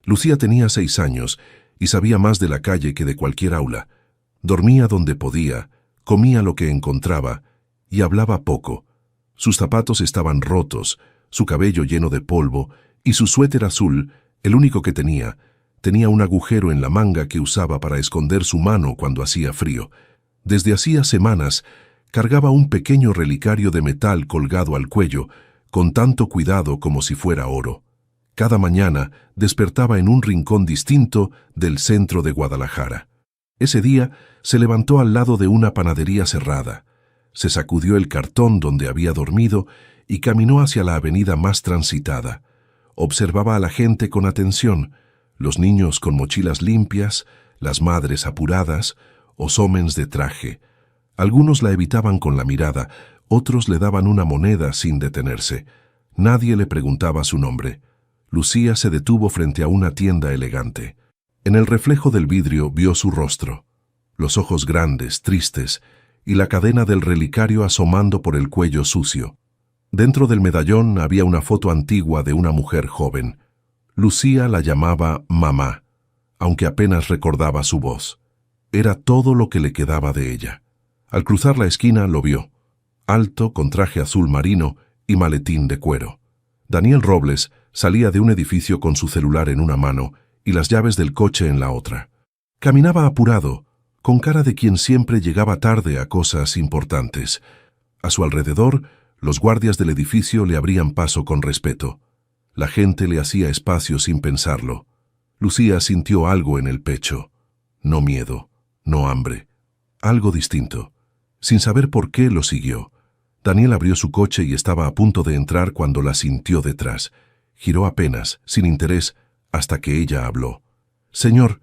Lucía tenía 6 años y sabía más de la calle que de cualquier aula. Dormía donde podía, comía lo que encontraba y hablaba poco. Sus zapatos estaban rotos, su cabello lleno de polvo y su suéter azul, el único que tenía un agujero en la manga que usaba para esconder su mano cuando hacía frío. Desde hacía semanas cargaba un pequeño relicario de metal colgado al cuello, con tanto cuidado como si fuera oro. Cada mañana despertaba en un rincón distinto del centro de Guadalajara. Ese día se levantó al lado de una panadería cerrada, se sacudió el cartón donde había dormido y caminó hacia la avenida más transitada. Observaba a la gente con atención, los niños con mochilas limpias, las madres apuradas, os homens de traje. Algunos la evitaban con la mirada, otros le daban una moneda sin detenerse. Nadie le preguntaba su nombre. Lucía se detuvo frente a una tienda elegante. En el reflejo del vidrio vio su rostro, los ojos grandes, tristes, y la cadena del relicario asomando por el cuello sucio. Dentro del medallón había una foto antigua de una mujer joven. Lucía la llamaba mamá, aunque apenas recordaba su voz. Era todo lo que le quedaba de ella. Al cruzar la esquina lo vio, alto, con traje azul marino y maletín de cuero. Daniel Robles salía de un edificio con su celular en una mano y las llaves del coche en la otra. Caminaba apurado, con cara de quien siempre llegaba tarde a cosas importantes. A su alrededor, los guardias del edificio le abrían paso con respeto. La gente le hacía espacio sin pensarlo. Lucía sintió algo en el pecho. No miedo, no hambre. Algo distinto. Sin saber por qué lo siguió. Daniel abrió su coche y estaba a punto de entrar cuando la sintió detrás. Giró apenas, sin interés, hasta que ella habló. «Señor,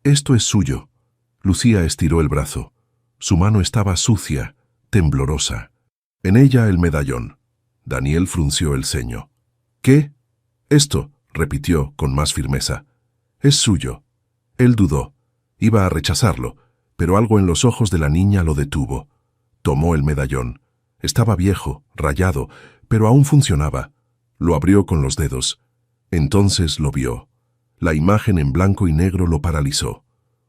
esto es suyo». Lucía estiró el brazo. Su mano estaba sucia, temblorosa. En ella el medallón. Daniel frunció el ceño. «¿Qué?» «Esto», repitió con más firmeza. «Es suyo». Él dudó. Iba a rechazarlo, pero algo en los ojos de la niña lo detuvo. Tomó el medallón. Estaba viejo, rayado, pero aún funcionaba. Lo abrió con los dedos. Entonces lo vio. La imagen en blanco y negro lo paralizó.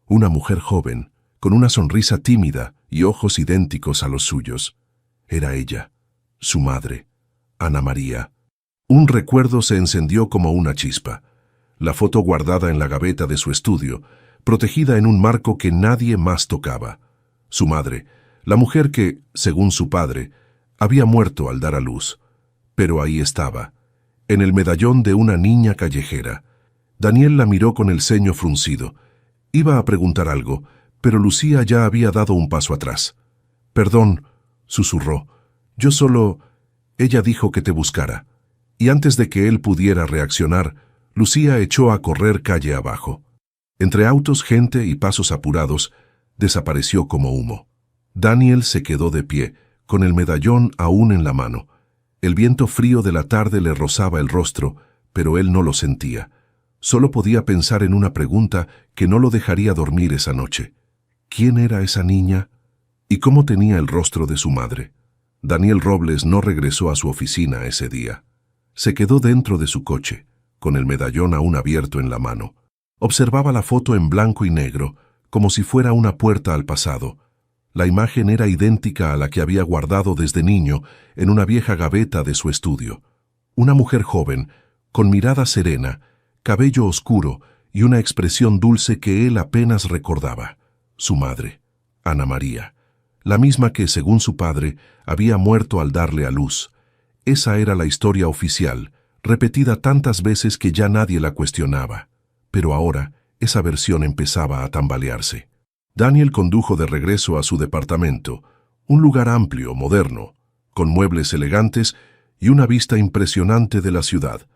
Una mujer joven, con una sonrisa tímida y ojos idénticos a los suyos. Era ella, su madre, Ana María. Un recuerdo se encendió como una chispa. La foto guardada en la gaveta de su estudio, protegida en un marco que nadie más tocaba. Su madre, la mujer que, según su padre, había muerto al dar a luz. Pero ahí estaba, en el medallón de una niña callejera. Daniel la miró con el ceño fruncido. Iba a preguntar algo, pero Lucía ya había dado un paso atrás. «Perdón», susurró. «Yo solo...» Ella dijo que te buscara. Y antes de que él pudiera reaccionar, Lucía echó a correr calle abajo. Entre autos, gente y pasos apurados, desapareció como humo. Daniel se quedó de pie, con el medallón aún en la mano. El viento frío de la tarde le rozaba el rostro, pero él no lo sentía. Solo podía pensar en una pregunta que no lo dejaría dormir esa noche. ¿Quién era esa niña? ¿Y cómo tenía el rostro de su madre? Daniel Robles no regresó a su oficina ese día. Se quedó dentro de su coche, con el medallón aún abierto en la mano. Observaba la foto en blanco y negro, como si fuera una puerta al pasado. La imagen era idéntica a la que había guardado desde niño en una vieja gaveta de su estudio. Una mujer joven, con mirada serena, cabello oscuro y una expresión dulce que él apenas recordaba. Su madre, Ana María, la misma que, según su padre, había muerto al darle a luz. Esa era la historia oficial, repetida tantas veces que ya nadie la cuestionaba. Pero ahora, esa versión empezaba a tambalearse. Daniel condujo de regreso a su departamento, un lugar amplio, moderno, con muebles elegantes y una vista impresionante de la ciudad.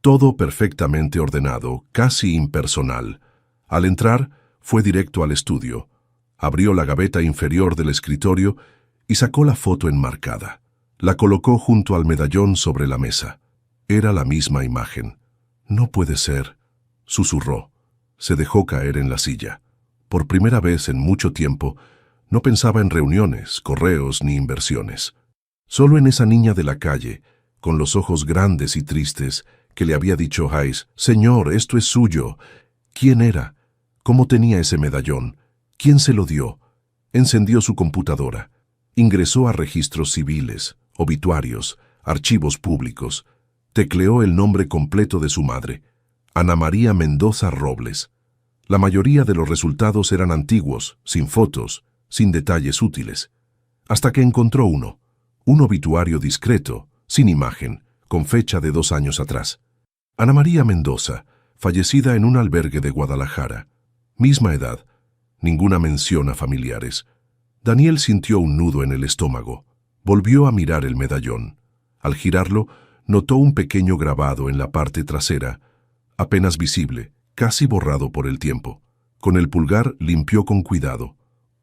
Todo perfectamente ordenado, casi impersonal. Al entrar, fue directo al estudio. Abrió la gaveta inferior del escritorio y sacó la foto enmarcada. La colocó junto al medallón sobre la mesa. Era la misma imagen. «No puede ser», susurró. Se dejó caer en la silla. Por primera vez en mucho tiempo, no pensaba en reuniones, correos ni inversiones. Solo en esa niña de la calle, con los ojos grandes y tristes, que le había dicho Hayes: «Señor, esto es suyo». ¿Quién era? ¿Cómo tenía ese medallón? ¿Quién se lo dio? Encendió su computadora. Ingresó a registros civiles, obituarios, archivos públicos. Tecleó el nombre completo de su madre: Ana María Mendoza Robles. La mayoría de los resultados eran antiguos, sin fotos, sin detalles útiles. Hasta que encontró uno, un obituario discreto, sin imagen, con fecha de 2 años atrás. Ana María Mendoza, fallecida en un albergue de Guadalajara. Misma edad, ninguna mención a familiares. Daniel sintió un nudo en el estómago. Volvió a mirar el medallón. Al girarlo, notó un pequeño grabado en la parte trasera, apenas visible, casi borrado por el tiempo. Con el pulgar limpió con cuidado.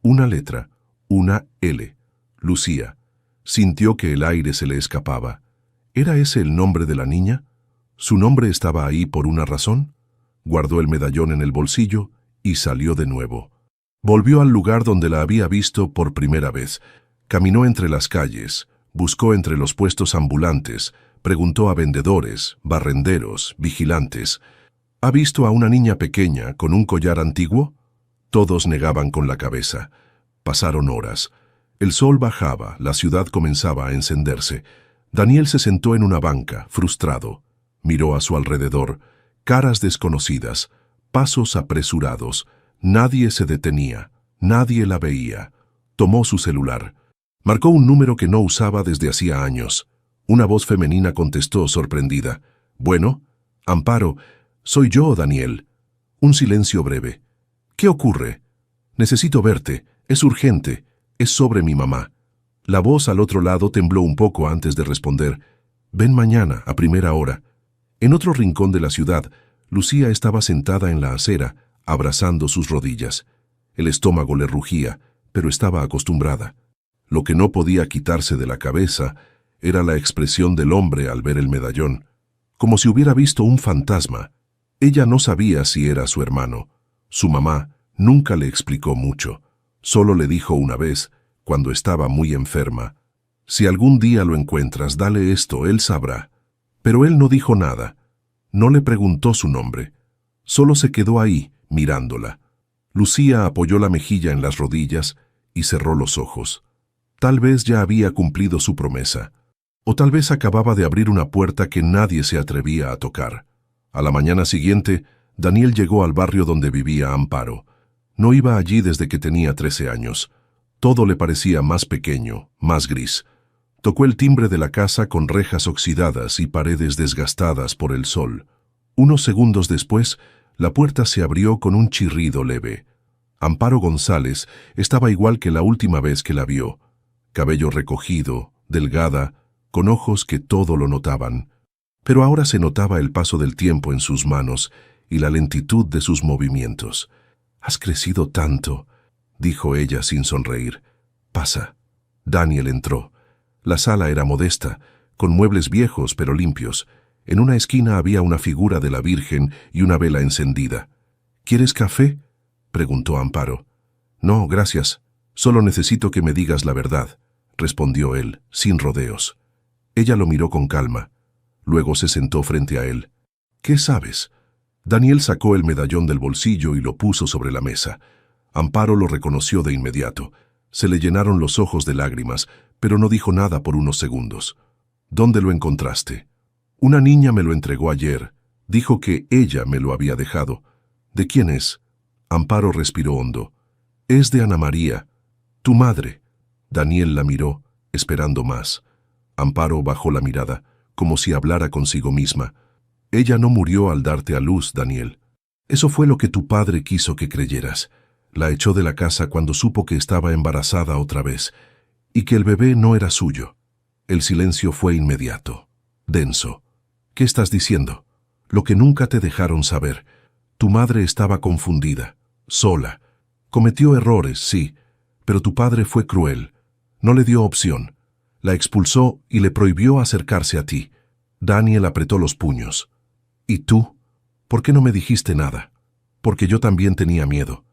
Una letra, una L. Lucía. Sintió que el aire se le escapaba. ¿Era ese el nombre de la niña? ¿Su nombre estaba ahí por una razón? Guardó el medallón en el bolsillo y salió de nuevo. Volvió al lugar donde la había visto por primera vez. Caminó entre las calles, buscó entre los puestos ambulantes, preguntó a vendedores, barrenderos, vigilantes. ¿Ha visto a una niña pequeña con un collar antiguo? Todos negaban con la cabeza. Pasaron horas. El sol bajaba, la ciudad comenzaba a encenderse. Daniel se sentó en una banca, frustrado. Miró a su alrededor. Caras desconocidas, pasos apresurados. Nadie se detenía, nadie la veía. Tomó su celular. Marcó un número que no usaba desde hacía años. Una voz femenina contestó sorprendida. «Bueno, Amparo, soy yo, Daniel». Un silencio breve. «¿Qué ocurre?» «Necesito verte. Es urgente. Es sobre mi mamá». La voz al otro lado tembló un poco antes de responder. «Ven mañana, a primera hora». En otro rincón de la ciudad, Lucía estaba sentada en la acera, abrazando sus rodillas. El estómago le rugía, pero estaba acostumbrada. Lo que no podía quitarse de la cabeza era la expresión del hombre al ver el medallón, como si hubiera visto un fantasma. Ella no sabía si era su hermano. Su mamá nunca le explicó mucho. Solo le dijo una vez, cuando estaba muy enferma: «Si algún día lo encuentras, dale esto, él sabrá». Pero él no dijo nada. No le preguntó su nombre. Solo se quedó ahí, mirándola. Lucía apoyó la mejilla en las rodillas y cerró los ojos. Tal vez ya había cumplido su promesa. O tal vez acababa de abrir una puerta que nadie se atrevía a tocar. A la mañana siguiente, Daniel llegó al barrio donde vivía Amparo. No iba allí desde que tenía 13 años. Todo le parecía más pequeño, más gris. Tocó el timbre de la casa con rejas oxidadas y paredes desgastadas por el sol. Unos segundos después, la puerta se abrió con un chirrido leve. Amparo González estaba igual que la última vez que la vio. Cabello recogido, delgada, con ojos que todo lo notaban. Pero ahora se notaba el paso del tiempo en sus manos y la lentitud de sus movimientos. «Has crecido tanto», dijo ella sin sonreír. «Pasa». Daniel entró. La sala era modesta, con muebles viejos pero limpios. En una esquina había una figura de la Virgen y una vela encendida. «¿Quieres café?», preguntó Amparo. «No, gracias. Solo necesito que me digas la verdad», respondió él, sin rodeos. Ella lo miró con calma. Luego se sentó frente a él. «¿Qué sabes?». Daniel sacó el medallón del bolsillo y lo puso sobre la mesa. Amparo lo reconoció de inmediato. Se le llenaron los ojos de lágrimas, pero no dijo nada por unos segundos. «¿Dónde lo encontraste?». «Una niña me lo entregó ayer. Dijo que ella me lo había dejado». «¿De quién es?». Amparo respiró hondo. «Es de Ana María, tu madre». Daniel la miró, esperando más. Amparo bajó la mirada, como si hablara consigo misma. «Ella no murió al darte a luz, Daniel. Eso fue lo que tu padre quiso que creyeras. La echó de la casa cuando supo que estaba embarazada otra vez, y que el bebé no era suyo». El silencio fue inmediato, denso. «¿Qué estás diciendo?». «Lo que nunca te dejaron saber. Tu madre estaba confundida, sola. Cometió errores, sí, pero tu padre fue cruel. No le dio opción. La expulsó y le prohibió acercarse a ti». Daniel apretó los puños. «¿Y tú? ¿Por qué no me dijiste nada?». «Porque yo también tenía miedo.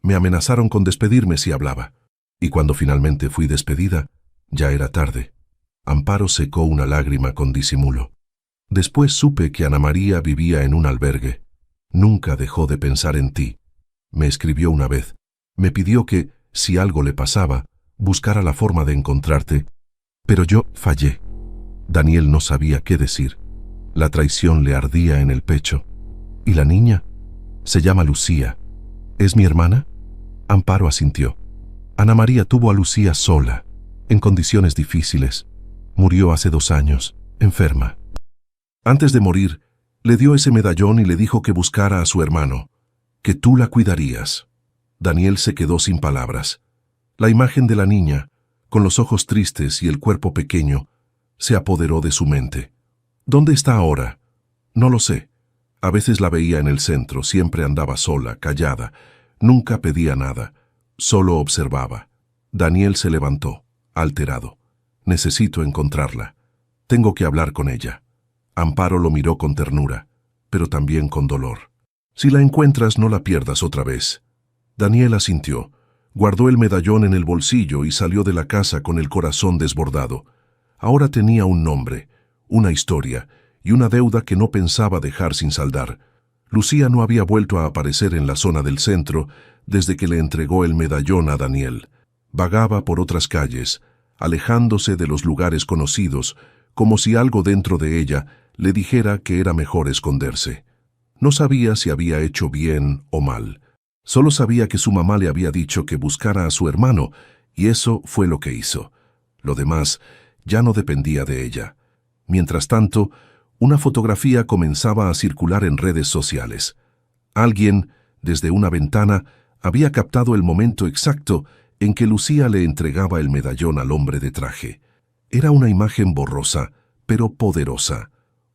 Me amenazaron con despedirme si hablaba. Y cuando finalmente fui despedida, ya era tarde». Amparo secó una lágrima con disimulo. Después supe que Ana María vivía en un albergue. Nunca dejó de pensar en ti. Me escribió una vez. Me pidió que, si algo le pasaba, buscara la forma de encontrarte. Pero yo fallé. Daniel no sabía qué decir. La traición le ardía en el pecho. ¿Y la niña? Se llama Lucía. ¿Es mi hermana? Amparo asintió. Ana María tuvo a Lucía sola, en condiciones difíciles. Murió hace 2 años, enferma. Antes de morir, le dio ese medallón y le dijo que buscara a su hermano, que tú la cuidarías. Daniel se quedó sin palabras. La imagen de la niña, con los ojos tristes y el cuerpo pequeño, se apoderó de su mente. ¿Dónde está ahora? No lo sé. A veces la veía en el centro, siempre andaba sola, callada. Nunca pedía nada, solo observaba. Daniel se levantó, alterado. Necesito encontrarla. Tengo que hablar con ella. Amparo lo miró con ternura, pero también con dolor. Si la encuentras, no la pierdas otra vez. Daniel asintió, guardó el medallón en el bolsillo y salió de la casa con el corazón desbordado. Ahora tenía un nombre, una historia y una deuda que no pensaba dejar sin saldar. Lucía no había vuelto a aparecer en la zona del centro desde que le entregó el medallón a Daniel. Vagaba por otras calles, alejándose de los lugares conocidos, como si algo dentro de ella le dijera que era mejor esconderse. No sabía si había hecho bien o mal. Solo sabía que su mamá le había dicho que buscara a su hermano, y eso fue lo que hizo. Lo demás ya no dependía de ella. Mientras tanto, una fotografía comenzaba a circular en redes sociales. Alguien, desde una ventana, había captado el momento exacto en que Lucía le entregaba el medallón al hombre de traje. Era una imagen borrosa, pero poderosa.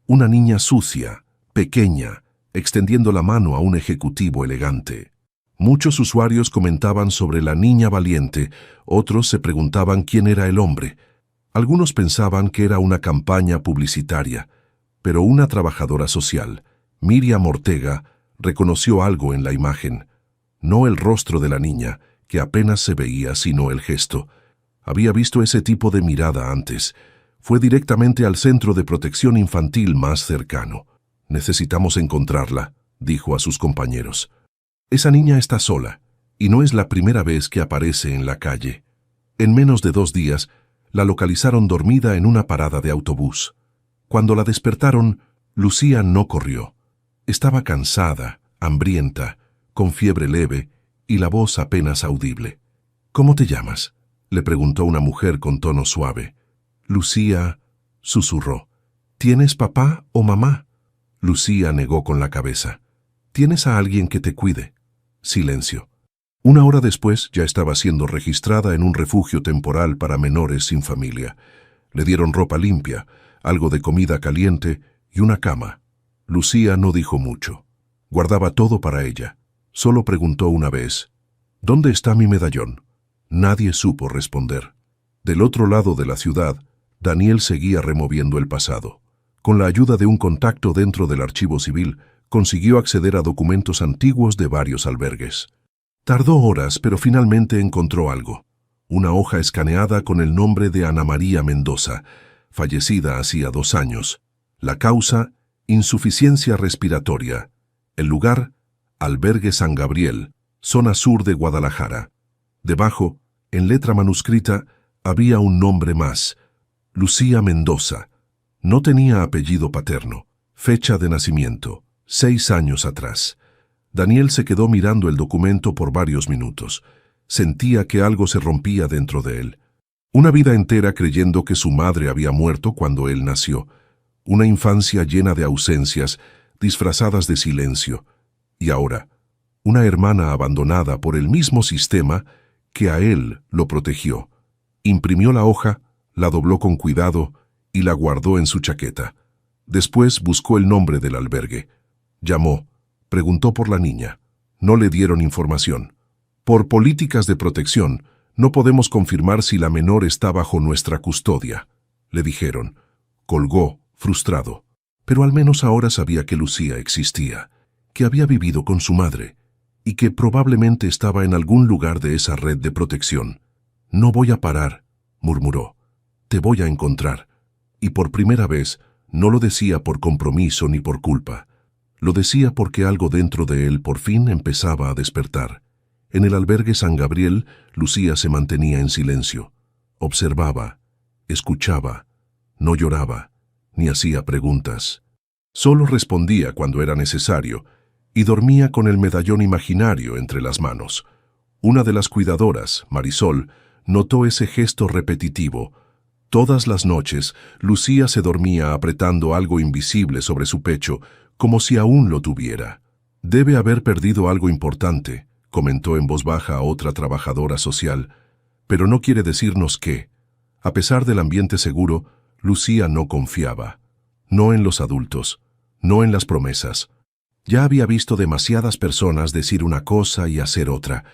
Una niña sucia, pequeña, extendiendo la mano a un ejecutivo elegante. Muchos usuarios comentaban sobre la niña valiente, otros se preguntaban quién era el hombre. Algunos pensaban que era una campaña publicitaria, pero una trabajadora social, Miriam Ortega, reconoció algo en la imagen. No el rostro de la niña, que apenas se veía sino el gesto. Había visto ese tipo de mirada antes. Fue directamente al centro de protección infantil más cercano. Necesitamos encontrarla, dijo a sus compañeros. Esa niña está sola, y no es la primera vez que aparece en la calle. En menos de 2 días, la localizaron dormida en una parada de autobús. Cuando la despertaron, Lucía no corrió. Estaba cansada, hambrienta, con fiebre leve y la voz apenas audible. ¿Cómo te llamas?, le preguntó una mujer con tono suave. Lucía, susurró. ¿Tienes papá o mamá? Lucía negó con la cabeza. ¿Tienes a alguien que te cuide? Silencio. 1 hora después ya estaba siendo registrada en un refugio temporal para menores sin familia. Le dieron ropa limpia, algo de comida caliente y una cama. Lucía no dijo mucho. Guardaba todo para ella. Solo preguntó una vez, ¿dónde está mi medallón? Nadie supo responder. Del otro lado de la ciudad, Daniel seguía removiendo el pasado. Con la ayuda de un contacto dentro del archivo civil, consiguió acceder a documentos antiguos de varios albergues. Tardó horas, pero finalmente encontró algo. Una hoja escaneada con el nombre de Ana María Mendoza, fallecida hacía 2 años. La causa, insuficiencia respiratoria. El lugar, Albergue San Gabriel, zona sur de Guadalajara. Debajo, en letra manuscrita, había un nombre más, Lucía Mendoza. No tenía apellido paterno. Fecha de nacimiento, 6 años atrás. Daniel se quedó mirando el documento por varios minutos. Sentía que algo se rompía dentro de él. Una vida entera creyendo que su madre había muerto cuando él nació. Una infancia llena de ausencias, disfrazadas de silencio. Y ahora, una hermana abandonada por el mismo sistema que a él lo protegió. Imprimió la hoja, la dobló con cuidado y la guardó en su chaqueta. Después buscó el nombre del albergue. Llamó, preguntó por la niña. No le dieron información. Por políticas de protección, no podemos confirmar si la menor está bajo nuestra custodia, le dijeron. Colgó, frustrado. Pero al menos ahora sabía que Lucía existía, que había vivido con su madre y que probablemente estaba en algún lugar de esa red de protección. No voy a parar, murmuró. Te voy a encontrar. Y por primera vez, No lo decía por compromiso ni por culpa. Lo decía porque algo dentro de él por fin empezaba a despertar. En el albergue San Gabriel, Lucía se mantenía en silencio. Observaba, escuchaba, no lloraba, ni hacía preguntas. Solo respondía cuando era necesario y dormía con el medallón imaginario entre las manos. Una de las cuidadoras, Marisol, notó ese gesto repetitivo. Todas las noches, Lucía se dormía apretando algo invisible sobre su pecho, como si aún lo tuviera. «Debe haber perdido algo importante», comentó en voz baja a otra trabajadora social, «pero no quiere decirnos qué». A pesar del ambiente seguro, Lucía no confiaba. No en los adultos, no en las promesas. Ya había visto demasiadas personas decir una cosa y hacer otra.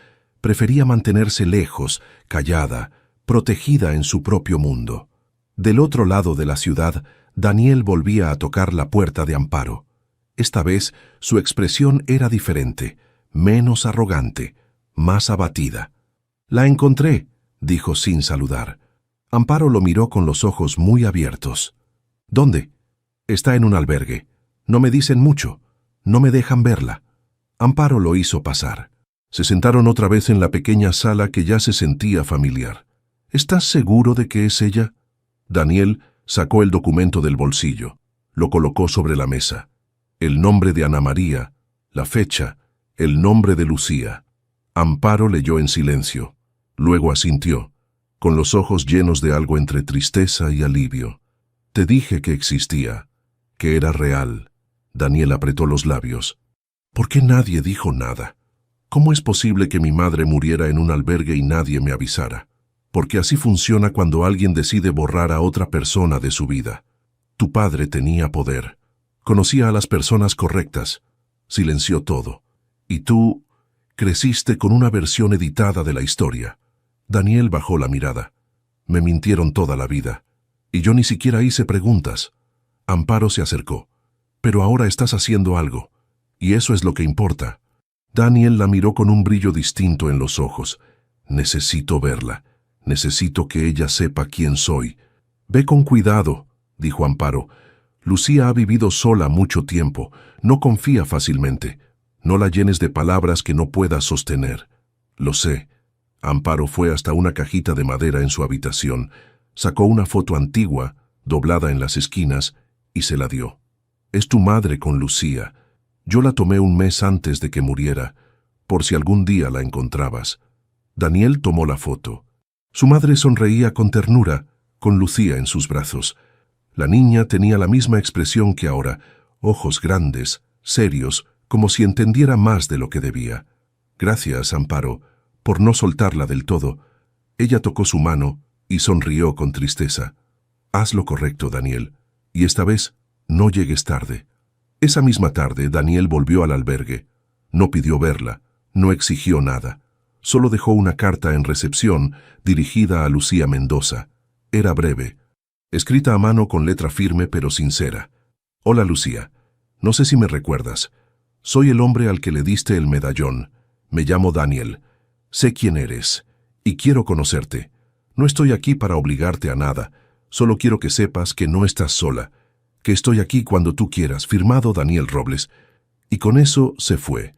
Prefería mantenerse lejos, callada, protegida en su propio mundo. Del otro lado de la ciudad, Daniel volvía a tocar la puerta de Amparo. Esta vez su expresión era diferente, menos arrogante, más abatida. «La encontré», dijo sin saludar. Amparo lo miró con los ojos muy abiertos. «¿Dónde?» «Está en un albergue. No me dicen mucho. No me dejan verla». Amparo lo hizo pasar. Se sentaron otra vez en la pequeña sala que ya se sentía familiar. «¿Estás seguro de que es ella?» Daniel sacó el documento del bolsillo. Lo colocó sobre la mesa. El nombre de Ana María, la fecha, el nombre de Lucía. Amparo leyó en silencio. Luego asintió, con los ojos llenos de algo entre tristeza y alivio. «Te dije que existía, que era real». Daniel apretó los labios. «¿Por qué nadie dijo nada? ¿Cómo es posible que mi madre muriera en un albergue y nadie me avisara? Porque así funciona cuando alguien decide borrar a otra persona de su vida. Tu padre tenía poder. Conocía a las personas correctas. Silenció todo. Y tú creciste con una versión editada de la historia». Daniel bajó la mirada. «Me mintieron toda la vida. Y yo ni siquiera hice preguntas». Amparo se acercó. «Pero ahora estás haciendo algo. Y eso es lo que importa». Daniel la miró con un brillo distinto en los ojos. «Necesito verla. Necesito que ella sepa quién soy». «Ve con cuidado», dijo Amparo. «Lucía ha vivido sola mucho tiempo. No confía fácilmente. No la llenes de palabras que no puedas sostener». «Lo sé». Amparo fue hasta una cajita de madera en su habitación, sacó una foto antigua, doblada en las esquinas, y se la dio. «Es tu madre con Lucía. Yo la tomé un mes antes de que muriera, por si algún día la encontrabas». Daniel tomó la foto. Su madre sonreía con ternura, con Lucía en sus brazos. La niña tenía la misma expresión que ahora, ojos grandes, serios, como si entendiera más de lo que debía. «Gracias, Amparo, por no soltarla del todo». Ella tocó su mano y sonrió con tristeza. «Haz lo correcto, Daniel, y esta vez no llegues tarde». Esa misma tarde, Daniel volvió al albergue. No pidió verla, no exigió nada. Solo dejó una carta en recepción dirigida a Lucía Mendoza. Era breve, escrita a mano con letra firme pero sincera. «Hola, Lucía. No sé si me recuerdas. Soy el hombre al que le diste el medallón. Me llamo Daniel. Sé quién eres y quiero conocerte. No estoy aquí para obligarte a nada. Solo quiero que sepas que no estás sola, que estoy aquí cuando tú quieras. Firmado Daniel Robles». Y con eso se fue,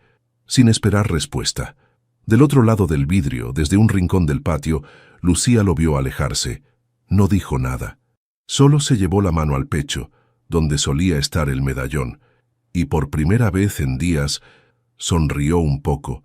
sin esperar respuesta. Del otro lado del vidrio, desde un rincón del patio, Lucía lo vio alejarse. No dijo nada. Solo se llevó la mano al pecho, donde solía estar el medallón, y por primera vez en días sonrió un poco.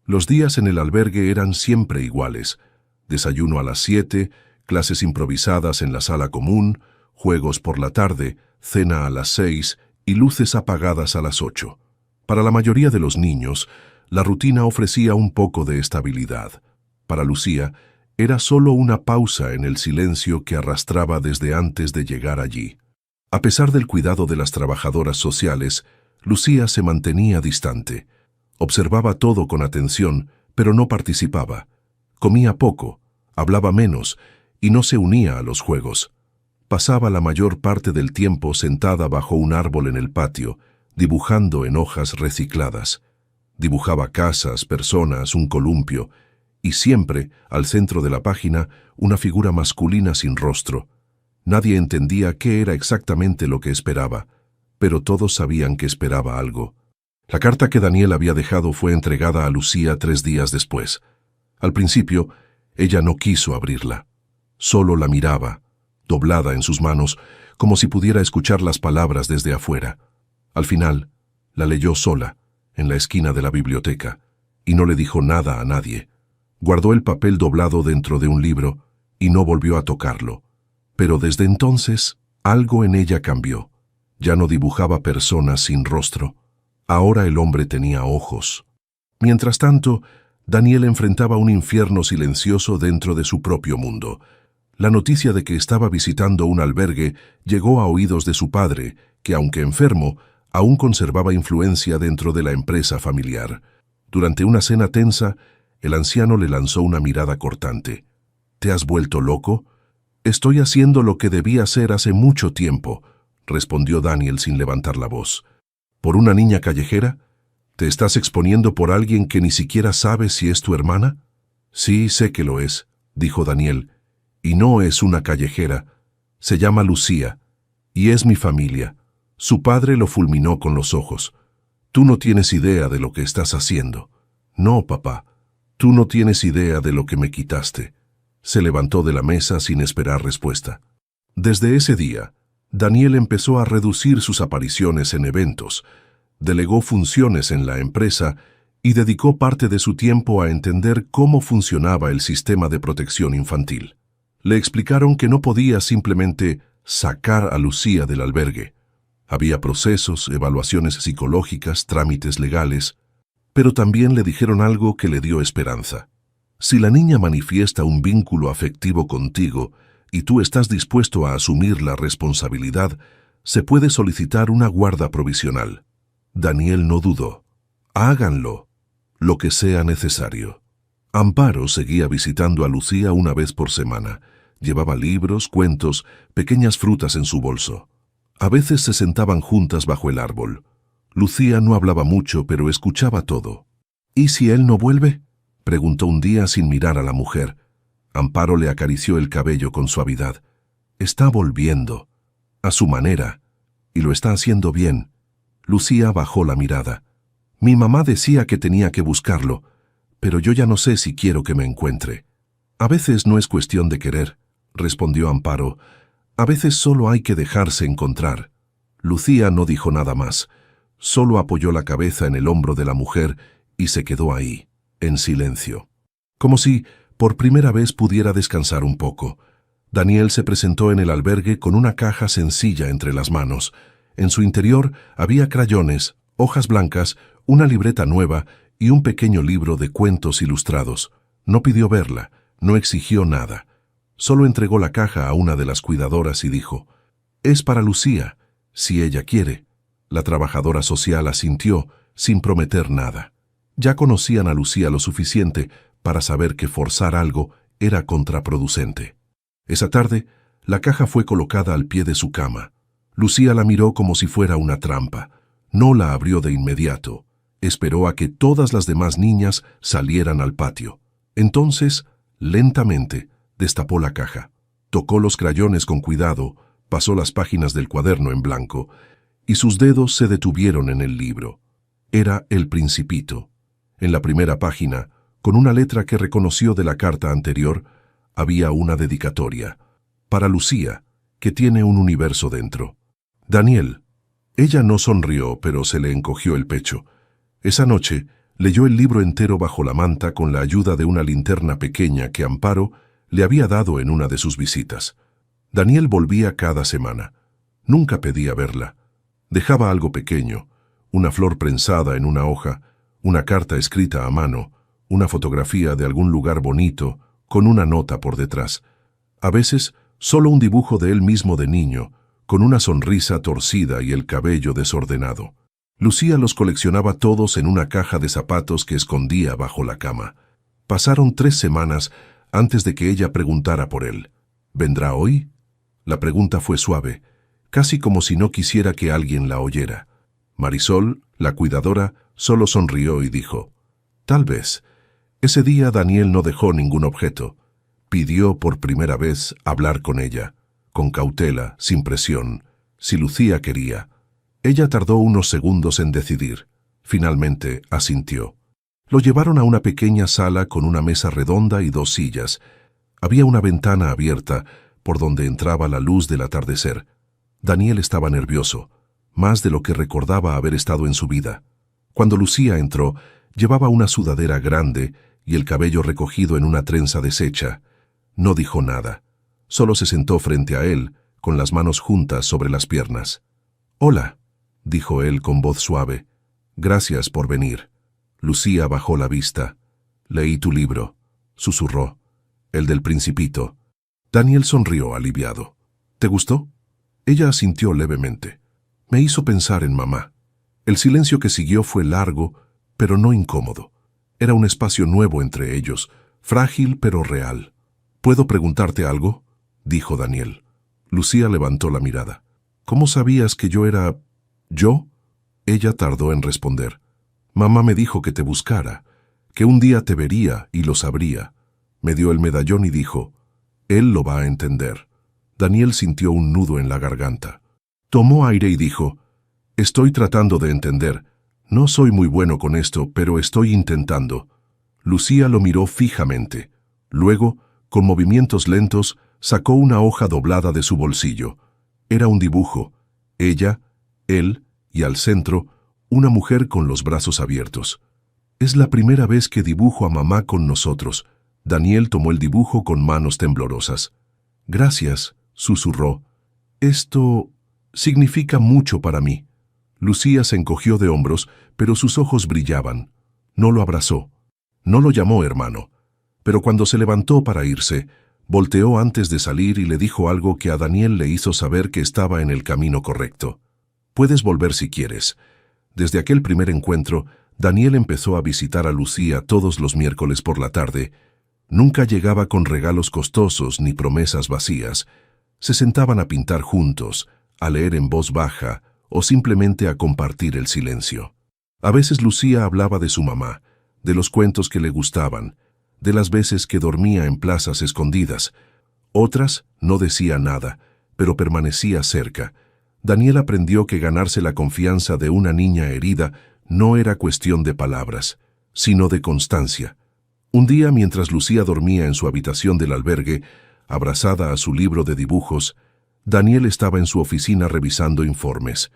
Los días en el albergue eran siempre iguales. Desayuno a las 7, clases improvisadas en la sala común, juegos por la tarde, cena a las 6 y luces apagadas a las 8. Para la mayoría de los niños, la rutina ofrecía un poco de estabilidad. Para Lucía, era solo una pausa en el silencio que arrastraba desde antes de llegar allí. A pesar del cuidado de las trabajadoras sociales, Lucía se mantenía distante. Observaba todo con atención, pero no participaba. Comía poco, hablaba menos y no se unía a los juegos. Pasaba la mayor parte del tiempo sentada bajo un árbol en el patio, dibujando en hojas recicladas. Dibujaba casas, personas, un columpio, y siempre, al centro de la página, una figura masculina sin rostro. Nadie entendía qué era exactamente lo que esperaba, pero todos sabían que esperaba algo. La carta que Daniel había dejado fue entregada a Lucía 3 días después. Al principio, ella no quiso abrirla. Solo la miraba, doblada en sus manos, como si pudiera escuchar las palabras desde afuera. Al final, la leyó sola, en la esquina de la biblioteca, y no le dijo nada a nadie. Guardó el papel doblado dentro de un libro y no volvió a tocarlo. Pero desde entonces, algo en ella cambió. Ya no dibujaba personas sin rostro. Ahora el hombre tenía ojos. Mientras tanto, Daniel enfrentaba un infierno silencioso dentro de su propio mundo. La noticia de que estaba visitando un albergue llegó a oídos de su padre, que aunque enfermo, aún conservaba influencia dentro de la empresa familiar. Durante una cena tensa, el anciano le lanzó una mirada cortante. «¿Te has vuelto loco?» «Estoy haciendo lo que debía hacer hace mucho tiempo», respondió Daniel sin levantar la voz. «¿Por una niña callejera? ¿Te estás exponiendo por alguien que ni siquiera sabes si es tu hermana?» «Sí, sé que lo es», dijo Daniel, «y no es una callejera. Se llama Lucía, y es mi familia». Su padre lo fulminó con los ojos. «Tú no tienes idea de lo que estás haciendo». «No, papá, tú no tienes idea de lo que me quitaste». Se levantó de la mesa sin esperar respuesta. Desde ese día, Daniel empezó a reducir sus apariciones en eventos, delegó funciones en la empresa y dedicó parte de su tiempo a entender cómo funcionaba el sistema de protección infantil. Le explicaron que no podía simplemente sacar a Lucía del albergue. Había procesos, evaluaciones psicológicas, trámites legales, pero también le dijeron algo que le dio esperanza. Si la niña manifiesta un vínculo afectivo contigo y tú estás dispuesto a asumir la responsabilidad, se puede solicitar una guarda provisional. Daniel no dudó. «Háganlo, lo que sea necesario». Amparo seguía visitando a Lucía una vez por semana. Llevaba libros, cuentos, pequeñas frutas en su bolso. A veces se sentaban juntas bajo el árbol. Lucía no hablaba mucho, pero escuchaba todo. «¿Y si él no vuelve?», preguntó un día sin mirar a la mujer. Amparo le acarició el cabello con suavidad. «Está volviendo, a su manera, y lo está haciendo bien». Lucía bajó la mirada. «Mi mamá decía que tenía que buscarlo, pero yo ya no sé si quiero que me encuentre». «A veces no es cuestión de querer», respondió Amparo. «A veces solo hay que dejarse encontrar». Lucía no dijo nada más. Solo apoyó la cabeza en el hombro de la mujer y se quedó ahí, en silencio. Como si, por primera vez, pudiera descansar un poco. Daniel se presentó en el albergue con una caja sencilla entre las manos. En su interior había crayones, hojas blancas, una libreta nueva y un pequeño libro de cuentos ilustrados. No pidió verla, no exigió nada. Solo entregó la caja a una de las cuidadoras y dijo: «Es para Lucía, si ella quiere». La trabajadora social asintió, sin prometer nada. Ya conocían a Lucía lo suficiente para saber que forzar algo era contraproducente. Esa tarde, la caja fue colocada al pie de su cama. Lucía la miró como si fuera una trampa. No la abrió de inmediato. Esperó a que todas las demás niñas salieran al patio. Entonces, lentamente, destapó la caja. Tocó los crayones con cuidado, pasó las páginas del cuaderno en blanco, y sus dedos se detuvieron en el libro. Era El Principito. En la primera página, con una letra que reconoció de la carta anterior, había una dedicatoria. «Para Lucía, que tiene un universo dentro». «Daniel». Ella no sonrió, pero se le encogió el pecho. Esa noche, leyó el libro entero bajo la manta con la ayuda de una linterna pequeña que Amparo le había dado en una de sus visitas. Daniel volvía cada semana. Nunca pedía verla. Dejaba algo pequeño, una flor prensada en una hoja, una carta escrita a mano, una fotografía de algún lugar bonito, con una nota por detrás. A veces, solo un dibujo de él mismo de niño, con una sonrisa torcida y el cabello desordenado. Lucía los coleccionaba todos en una caja de zapatos que escondía bajo la cama. Pasaron 3 semanas antes de que ella preguntara por él. ¿Vendrá hoy? La pregunta fue suave, casi como si no quisiera que alguien la oyera. Marisol, la cuidadora, solo sonrió y dijo: «Tal vez». Ese día Daniel no dejó ningún objeto. Pidió por primera vez hablar con ella. con cautela, sin presión, si Lucía quería. Ella tardó unos segundos en decidir. Finalmente asintió. Lo llevaron a una pequeña sala con una mesa redonda y 2 sillas. Había una ventana abierta por donde entraba la luz del atardecer. Daniel estaba nervioso, más de lo que recordaba haber estado en su vida. Cuando Lucía entró, llevaba una sudadera grande y el cabello recogido en una trenza deshecha. No dijo nada. Solo se sentó frente a él, con las manos juntas sobre las piernas. «Hola», dijo él con voz suave. «Gracias por venir». Lucía bajó la vista. «Leí tu libro», susurró. «El del Principito». Daniel sonrió aliviado. «¿Te gustó?» Ella asintió levemente. «Me hizo pensar en mamá». El silencio que siguió fue largo, pero no incómodo. Era un espacio nuevo entre ellos, frágil pero real. «¿Puedo preguntarte algo?», dijo Daniel. Lucía levantó la mirada. «¿Cómo sabías que yo era... yo?». Ella tardó en responder. «Mamá me dijo que te buscara, que un día te vería y lo sabría». Me dio el medallón y dijo, «Él lo va a entender». Daniel sintió un nudo en la garganta. Tomó aire y dijo, «Estoy tratando de entender. No soy muy bueno con esto, pero estoy intentando». Lucía lo miró fijamente. Luego, con movimientos lentos, sacó una hoja doblada de su bolsillo. Era un dibujo. Ella, él y al centro, una mujer con los brazos abiertos. «Es la primera vez que dibujo a mamá con nosotros». Daniel tomó el dibujo con manos temblorosas. «Gracias», susurró. «Esto significa mucho para mí». Lucía se encogió de hombros, pero sus ojos brillaban. No lo abrazó. No lo llamó hermano. Pero cuando se levantó para irse, volteó antes de salir y le dijo algo que a Daniel le hizo saber que estaba en el camino correcto. «Puedes volver si quieres». Desde aquel primer encuentro, Daniel empezó a visitar a Lucía todos los miércoles por la tarde. Nunca llegaba con regalos costosos ni promesas vacías. Se sentaban a pintar juntos, a leer en voz baja o simplemente a compartir el silencio. A veces Lucía hablaba de su mamá, de los cuentos que le gustaban, de las veces que dormía en plazas escondidas. Otras no decía nada, pero permanecía cerca. Daniel aprendió que ganarse la confianza de una niña herida no era cuestión de palabras, sino de constancia. Un día, mientras Lucía dormía en su habitación del albergue, abrazada a su libro de dibujos, Daniel estaba en su oficina revisando informes.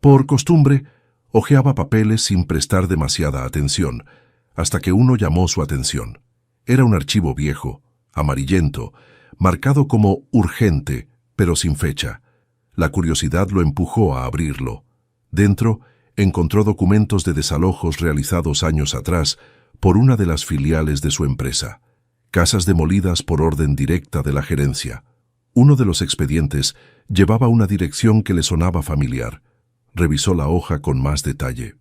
Por costumbre, hojeaba papeles sin prestar demasiada atención, hasta que uno llamó su atención. Era un archivo viejo, amarillento, marcado como urgente, pero sin fecha. La curiosidad lo empujó a abrirlo. Dentro, encontró documentos de desalojos realizados años atrás por una de las filiales de su empresa. Casas demolidas por orden directa de la gerencia. Uno de los expedientes llevaba una dirección que le sonaba familiar. Revisó la hoja con más detalle.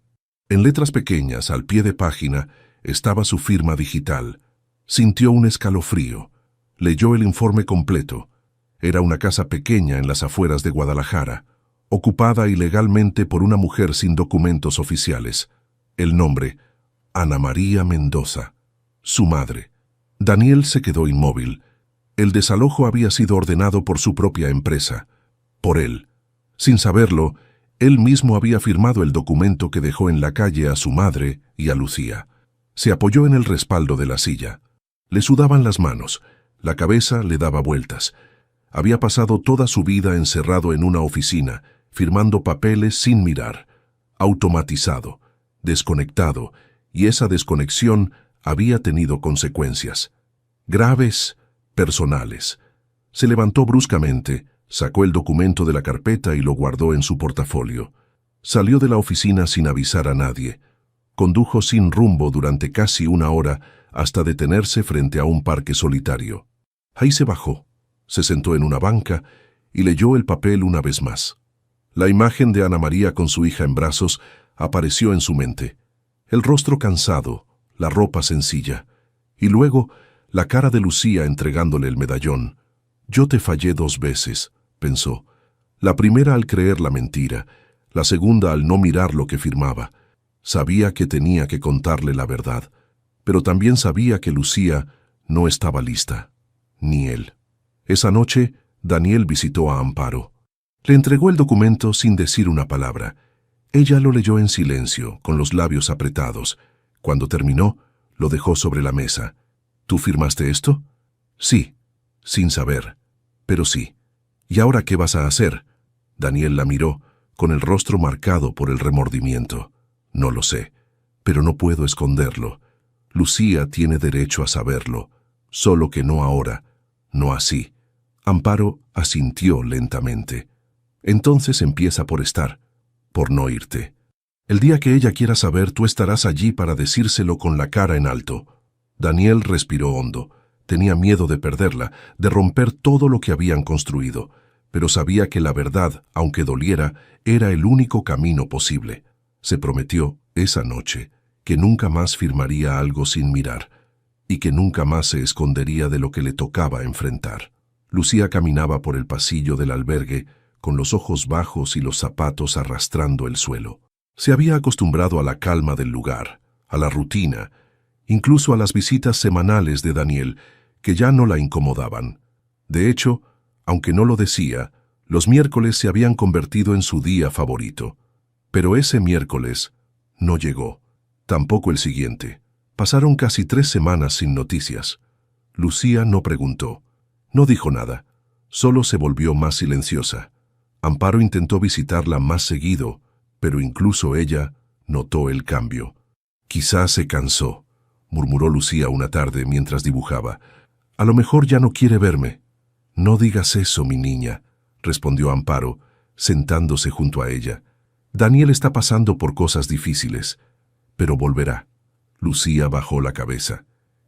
En letras pequeñas, al pie de página, estaba su firma digital. Sintió un escalofrío. Leyó el informe completo. Era una casa pequeña en las afueras de Guadalajara, ocupada ilegalmente por una mujer sin documentos oficiales. El nombre, Ana María Mendoza. Su madre. Daniel se quedó inmóvil. El desalojo había sido ordenado por su propia empresa. Por él. Sin saberlo, él mismo había firmado el documento que dejó en la calle a su madre y a Lucía. Se apoyó en el respaldo de la silla. Le sudaban las manos. La cabeza le daba vueltas. Había pasado toda su vida encerrado en una oficina, firmando papeles sin mirar, automatizado, desconectado, y esa desconexión había tenido consecuencias. Graves, personales. Se levantó bruscamente, sacó el documento de la carpeta y lo guardó en su portafolio. Salió de la oficina sin avisar a nadie. Condujo sin rumbo durante casi una hora hasta detenerse frente a un parque solitario. Ahí se bajó, se sentó en una banca y leyó el papel una vez más. La imagen de Ana María con su hija en brazos apareció en su mente. El rostro cansado, la ropa sencilla, y luego la cara de Lucía entregándole el medallón. «Yo te fallé 2 veces», pensó. La primera al creer la mentira, la segunda al no mirar lo que firmaba. Sabía que tenía que contarle la verdad, pero también sabía que Lucía no estaba lista, ni él. Esa noche, Daniel visitó a Amparo. Le entregó el documento sin decir una palabra. Ella lo leyó en silencio, con los labios apretados. Cuando terminó, lo dejó sobre la mesa. ¿Tú firmaste esto? Sí, sin saber, pero sí. ¿Y ahora qué vas a hacer? Daniel la miró, con el rostro marcado por el remordimiento. No lo sé, pero no puedo esconderlo. Lucía tiene derecho a saberlo, solo que no ahora, no así. Amparo asintió lentamente. Entonces empieza por estar, por no irte. El día que ella quiera saber, tú estarás allí para decírselo con la cara en alto. Daniel respiró hondo. Tenía miedo de perderla, de romper todo lo que habían construido, pero sabía que la verdad, aunque doliera, era el único camino posible. Se prometió, esa noche, que nunca más firmaría algo sin mirar, y que nunca más se escondería de lo que le tocaba enfrentar. Lucía caminaba por el pasillo del albergue, con los ojos bajos y los zapatos arrastrando el suelo. Se había acostumbrado a la calma del lugar, a la rutina, incluso a las visitas semanales de Daniel, que ya no la incomodaban. De hecho, aunque no lo decía, los miércoles se habían convertido en su día favorito. Pero ese miércoles no llegó. Tampoco el siguiente. Pasaron casi 3 semanas sin noticias. Lucía no preguntó. No dijo nada. Solo se volvió más silenciosa. Amparo intentó visitarla más seguido, pero incluso ella notó el cambio. Quizás se cansó, murmuró Lucía una tarde mientras dibujaba. A lo mejor ya no quiere verme. No digas eso, mi niña, respondió Amparo, sentándose junto a ella. Daniel está pasando por cosas difíciles, pero volverá. Lucía bajó la cabeza.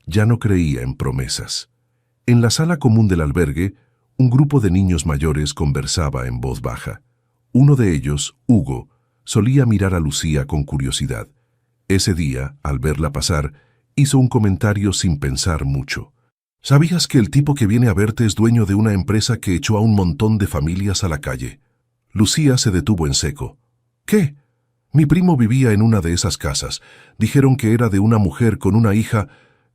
Ya no creía en promesas. En la sala común del albergue, un grupo de niños mayores conversaba en voz baja. Uno de ellos, Hugo, solía mirar a Lucía con curiosidad. Ese día, al verla pasar, hizo un comentario sin pensar mucho. ¿Sabías que el tipo que viene a verte es dueño de una empresa que echó a un montón de familias a la calle? Lucía se detuvo en seco. ¿Qué? Mi primo vivía en una de esas casas. Dijeron que era de una mujer con una hija,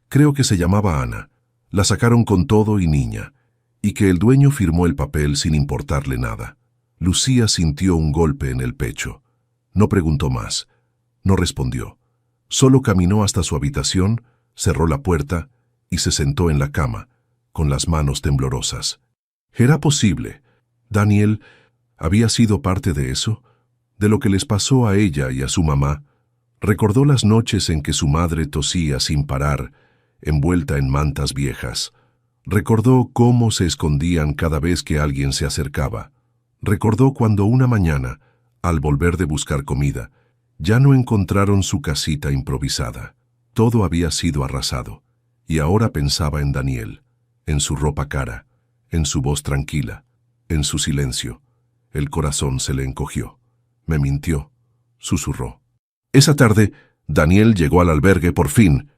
creo que se llamaba Ana. La sacaron con todo y niña, y que el dueño firmó el papel sin importarle nada. Lucía sintió un golpe en el pecho. No preguntó más. No respondió. Solo caminó hasta su habitación, cerró la puerta y se sentó en la cama, con las manos temblorosas. ¿Era posible? ¿Daniel había sido parte de eso? ¿De lo que les pasó a ella y a su mamá? Recordó las noches en que su madre tosía sin parar, envuelta en mantas viejas. Recordó cómo se escondían cada vez que alguien se acercaba. Recordó cuando una mañana, al volver de buscar comida, ya no encontraron su casita improvisada. Todo había sido arrasado. Y ahora pensaba en Daniel, en su ropa cara, en su voz tranquila, en su silencio. El corazón se le encogió. Me mintió, susurró. Esa tarde, Daniel llegó al albergue por fin.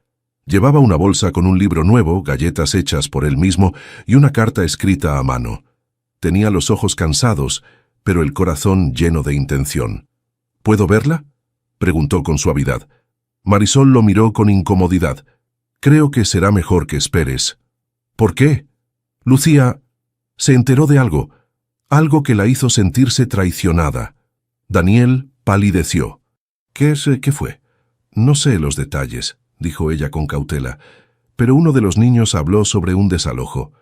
Llevaba una bolsa con un libro nuevo, galletas hechas por él mismo y una carta escrita a mano. Tenía los ojos cansados, pero el corazón lleno de intención. ¿Puedo verla?, preguntó con suavidad. Marisol lo miró con incomodidad. Creo que será mejor que esperes. ¿Por qué? Lucía se enteró de algo, algo que la hizo sentirse traicionada. Daniel palideció. ¿Qué fue? No sé los detalles, dijo ella con cautela, pero uno de los niños habló sobre un desalojo,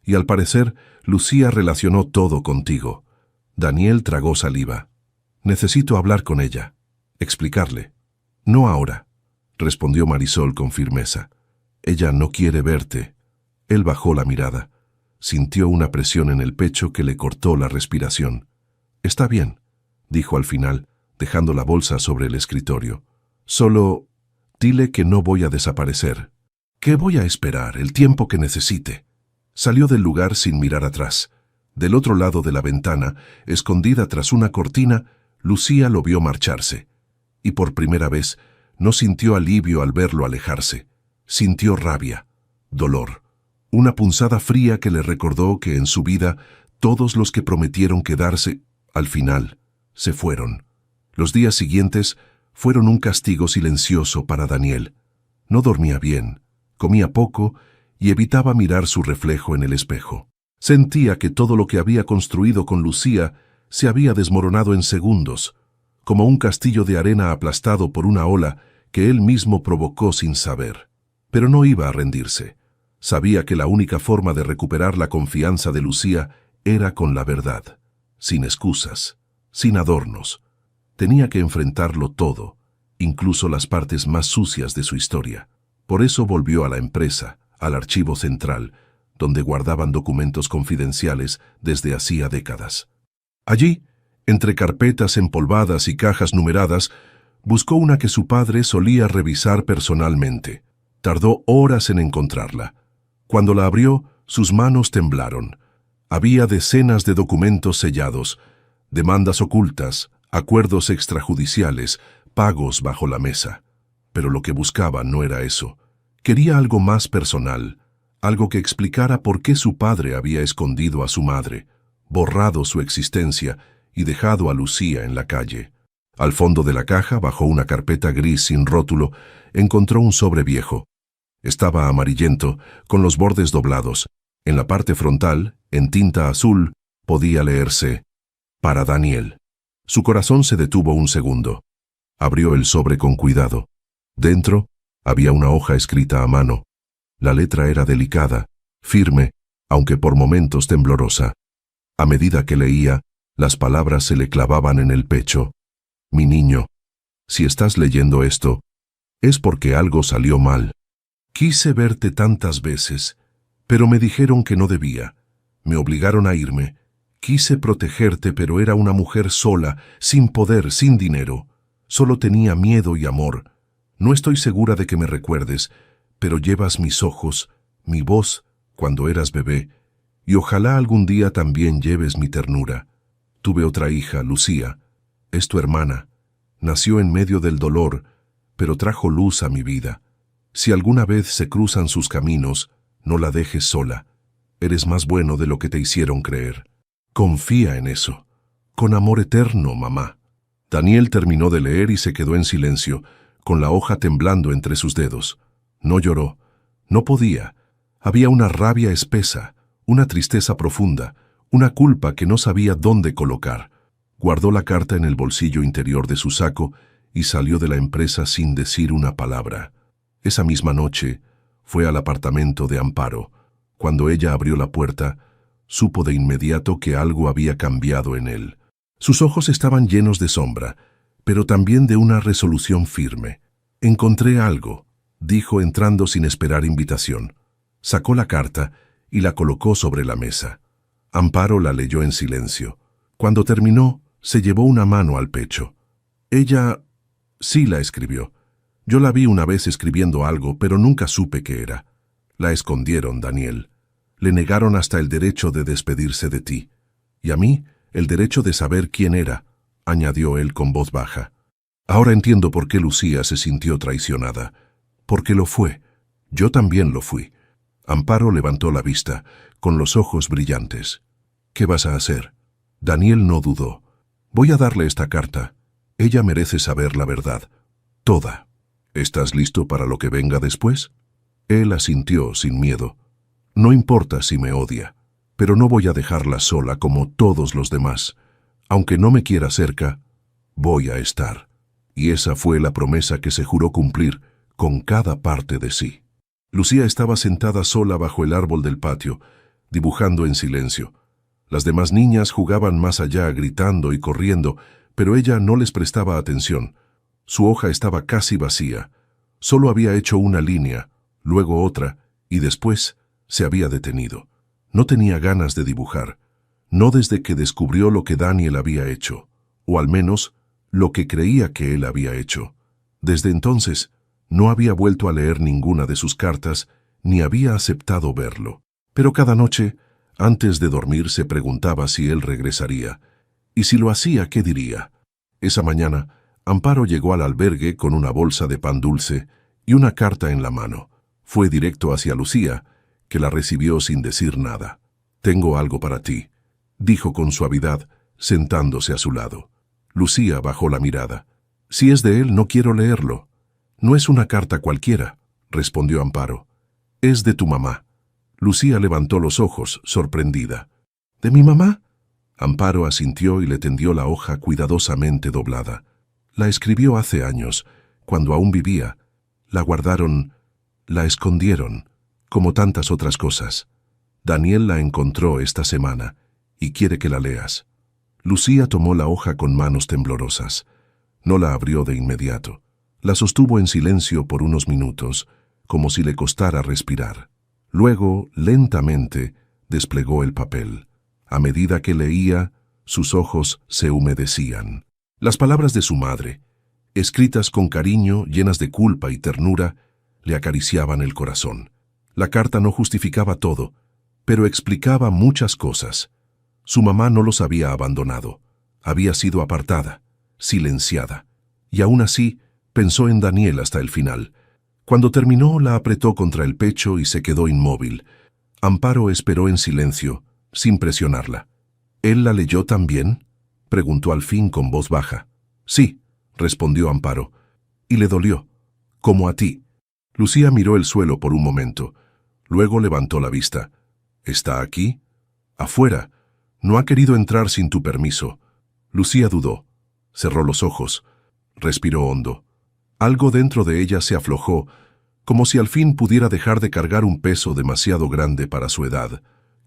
y al parecer Lucía relacionó todo contigo. Daniel tragó saliva. Necesito hablar con ella, explicarle. No ahora, respondió Marisol con firmeza. Ella no quiere verte. Él bajó la mirada. Sintió una presión en el pecho que le cortó la respiración. Está bien, dijo al final, dejando la bolsa sobre el escritorio. Solo dile que no voy a desaparecer. Que voy a esperar el tiempo que necesite. Salió del lugar sin mirar atrás. Del otro lado de la ventana, escondida tras una cortina, Lucía lo vio marcharse. Y por primera vez no sintió alivio al verlo alejarse. Sintió rabia, dolor, una punzada fría que le recordó que en su vida todos los que prometieron quedarse, al final, se fueron. Los días siguientes fueron un castigo silencioso para Daniel. No dormía bien, comía poco y evitaba mirar su reflejo en el espejo. Sentía que todo lo que había construido con Lucía se había desmoronado en segundos, como un castillo de arena aplastado por una ola que él mismo provocó sin saber. Pero no iba a rendirse. Sabía que la única forma de recuperar la confianza de Lucía era con la verdad, sin excusas, sin adornos. Tenía que enfrentarlo todo, incluso las partes más sucias de su historia. Por eso volvió a la empresa, al archivo central, donde guardaban documentos confidenciales desde hacía décadas. Allí, entre carpetas empolvadas y cajas numeradas, buscó una que su padre solía revisar personalmente. Tardó horas en encontrarla. Cuando la abrió, sus manos temblaron. Había decenas de documentos sellados, demandas ocultas, acuerdos extrajudiciales, pagos bajo la mesa. Pero lo que buscaba no era eso. Quería algo más personal, algo que explicara por qué su padre había escondido a su madre, borrado su existencia y dejado a Lucía en la calle. Al fondo de la caja, bajo una carpeta gris sin rótulo, encontró un sobre viejo. Estaba amarillento, con los bordes doblados. En la parte frontal, en tinta azul, podía leerse: «Para Daniel». Su corazón se detuvo un segundo. Abrió el sobre con cuidado. Dentro había una hoja escrita a mano. La letra era delicada, firme, aunque por momentos temblorosa. A medida que leía, las palabras se le clavaban en el pecho. «Mi niño, si estás leyendo esto, es porque algo salió mal. Quise verte tantas veces, pero me dijeron que no debía. Me obligaron a irme. Quise protegerte, pero era una mujer sola, sin poder, sin dinero. Solo tenía miedo y amor. No estoy segura de que me recuerdes, pero llevas mis ojos, mi voz, cuando eras bebé, y ojalá algún día también lleves mi ternura. Tuve otra hija, Lucía. Es tu hermana. Nació en medio del dolor, pero trajo luz a mi vida. Si alguna vez se cruzan sus caminos, no la dejes sola. Eres más bueno de lo que te hicieron creer. Confía en eso. Con amor eterno, mamá». Daniel terminó de leer y se quedó en silencio, con la hoja temblando entre sus dedos. No lloró. No podía. Había una rabia espesa, una tristeza profunda, una culpa que no sabía dónde colocar. Guardó la carta en el bolsillo interior de su saco y salió de la empresa sin decir una palabra. Esa misma noche fue al apartamento de Amparo. Cuando ella abrió la puerta, supo de inmediato que algo había cambiado en él. Sus ojos estaban llenos de sombra, pero también de una resolución firme. «Encontré algo», dijo entrando sin esperar invitación. Sacó la carta y la colocó sobre la mesa. Amparo la leyó en silencio. Cuando terminó, se llevó una mano al pecho. Ella sí la escribió. Yo la vi una vez escribiendo algo, pero nunca supe qué era. La escondieron, Daniel. Le negaron hasta el derecho de despedirse de ti. Y a mí, el derecho de saber quién era, añadió él con voz baja. Ahora entiendo por qué Lucía se sintió traicionada. Porque lo fue. Yo también lo fui. Amparo levantó la vista, con los ojos brillantes. «¿Qué vas a hacer?» Daniel no dudó. «Voy a darle esta carta. Ella merece saber la verdad. Toda. ¿Estás listo para lo que venga después?» Él asintió sin miedo. «No importa si me odia, pero no voy a dejarla sola como todos los demás. Aunque no me quiera cerca, voy a estar». Y esa fue la promesa que se juró cumplir con cada parte de sí. Lucía estaba sentada sola bajo el árbol del patio, dibujando en silencio. Las demás niñas jugaban más allá, gritando y corriendo, pero ella no les prestaba atención. Su hoja estaba casi vacía. Solo había hecho una línea, luego otra, y después se había detenido. No tenía ganas de dibujar, no desde que descubrió lo que Daniel había hecho, o al menos lo que creía que él había hecho. Desde entonces, no había vuelto a leer ninguna de sus cartas, ni había aceptado verlo. Pero cada noche, antes de dormir, se preguntaba si él regresaría. Y si lo hacía, ¿qué diría? Esa mañana, Amparo llegó al albergue con una bolsa de pan dulce y una carta en la mano. Fue directo hacia Lucía, que la recibió sin decir nada. «Tengo algo para ti», dijo con suavidad, sentándose a su lado. Lucía bajó la mirada. «Si es de él, no quiero leerlo». «No es una carta cualquiera», respondió Amparo. «Es de tu mamá». Lucía levantó los ojos, sorprendida. ¿De mi mamá? Amparo asintió y le tendió la hoja cuidadosamente doblada. La escribió hace años, cuando aún vivía. La guardaron, la escondieron, como tantas otras cosas. Daniel la encontró esta semana y quiere que la leas. Lucía tomó la hoja con manos temblorosas. No la abrió de inmediato. La sostuvo en silencio por unos minutos, como si le costara respirar. Luego, lentamente, desplegó el papel. A medida que leía, sus ojos se humedecían. Las palabras de su madre, escritas con cariño, llenas de culpa y ternura, le acariciaban el corazón. La carta no justificaba todo, pero explicaba muchas cosas. Su mamá no los había abandonado. Había sido apartada, silenciada. Y aún así, pensó en Daniel hasta el final. Cuando terminó, la apretó contra el pecho y se quedó inmóvil. Amparo esperó en silencio, sin presionarla. ¿Él la leyó también?, preguntó al fin con voz baja. Sí, respondió Amparo. Y le dolió, como a ti. Lucía miró el suelo por un momento. Luego levantó la vista. ¿Está aquí? Afuera. No ha querido entrar sin tu permiso. Lucía dudó. Cerró los ojos. Respiró hondo. Algo dentro de ella se aflojó, como si al fin pudiera dejar de cargar un peso demasiado grande para su edad.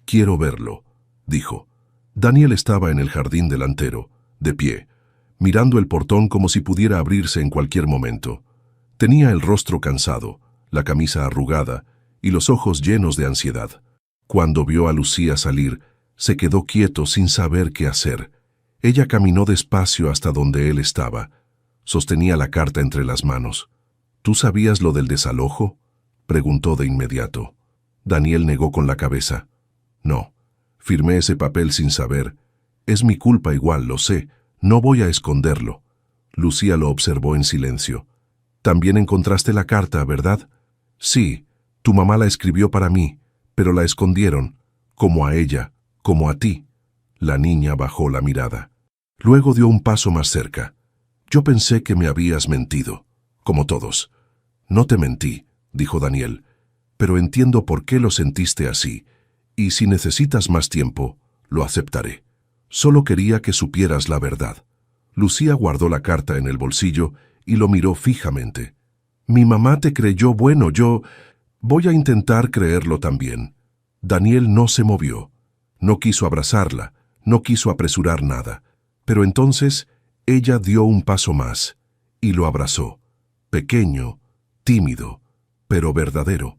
Quiero verlo, dijo. Daniel estaba en el jardín delantero, de pie, mirando el portón como si pudiera abrirse en cualquier momento. Tenía el rostro cansado, la camisa arrugada y los ojos llenos de ansiedad. Cuando vio a Lucía salir, se quedó quieto sin saber qué hacer. Ella caminó despacio hasta donde él estaba. Sostenía la carta entre las manos. ¿Tú sabías lo del desalojo?, preguntó de inmediato. Daniel negó con la cabeza. No, firmé ese papel sin saber. Es mi culpa igual, lo sé. No voy a esconderlo. Lucía lo observó en silencio. También encontraste la carta, ¿verdad? Sí, tu mamá la escribió para mí, pero la escondieron, como a ella, como a ti. La niña bajó la mirada. Luego dio un paso más cerca. Yo pensé que me habías mentido, como todos. No te mentí, dijo Daniel, pero entiendo por qué lo sentiste así, y si necesitas más tiempo, lo aceptaré. Solo quería que supieras la verdad. Lucía guardó la carta en el bolsillo y lo miró fijamente. Mi mamá te creyó bueno, yo voy a intentar creerlo también. Daniel no se movió. No quiso abrazarla, no quiso apresurar nada. Pero entonces ella dio un paso más y lo abrazó. Pequeño, tímido, pero verdadero.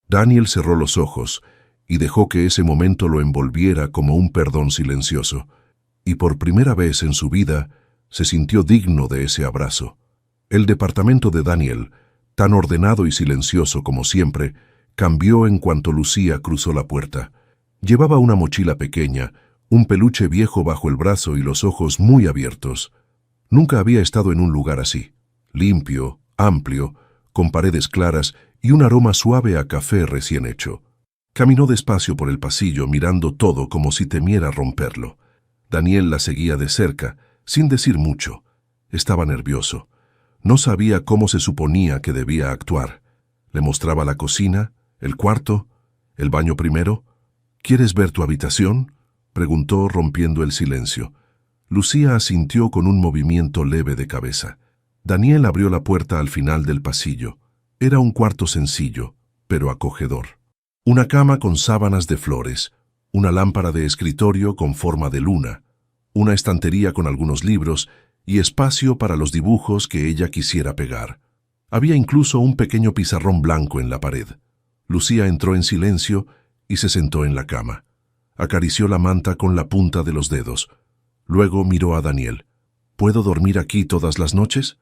Daniel cerró los ojos y dejó que ese momento lo envolviera como un perdón silencioso. Y por primera vez en su vida se sintió digno de ese abrazo. El departamento de Daniel, tan ordenado y silencioso como siempre, cambió en cuanto Lucía cruzó la puerta. Llevaba una mochila pequeña, un peluche viejo bajo el brazo y los ojos muy abiertos. Nunca había estado en un lugar así, limpio, amplio, con paredes claras y un aroma suave a café recién hecho. Caminó despacio por el pasillo mirando todo como si temiera romperlo. Daniel la seguía de cerca, sin decir mucho. Estaba nervioso. No sabía cómo se suponía que debía actuar. Le mostraba la cocina, el cuarto, el baño primero. ¿Quieres ver tu habitación?, preguntó rompiendo el silencio. Lucía asintió con un movimiento leve de cabeza. Daniel abrió la puerta al final del pasillo. Era un cuarto sencillo, pero acogedor. Una cama con sábanas de flores, una lámpara de escritorio con forma de luna, una estantería con algunos libros y espacio para los dibujos que ella quisiera pegar. Había incluso un pequeño pizarrón blanco en la pared. Lucía entró en silencio y se sentó en la cama. Acarició la manta con la punta de los dedos. Luego miró a Daniel. ¿Puedo dormir aquí todas las noches?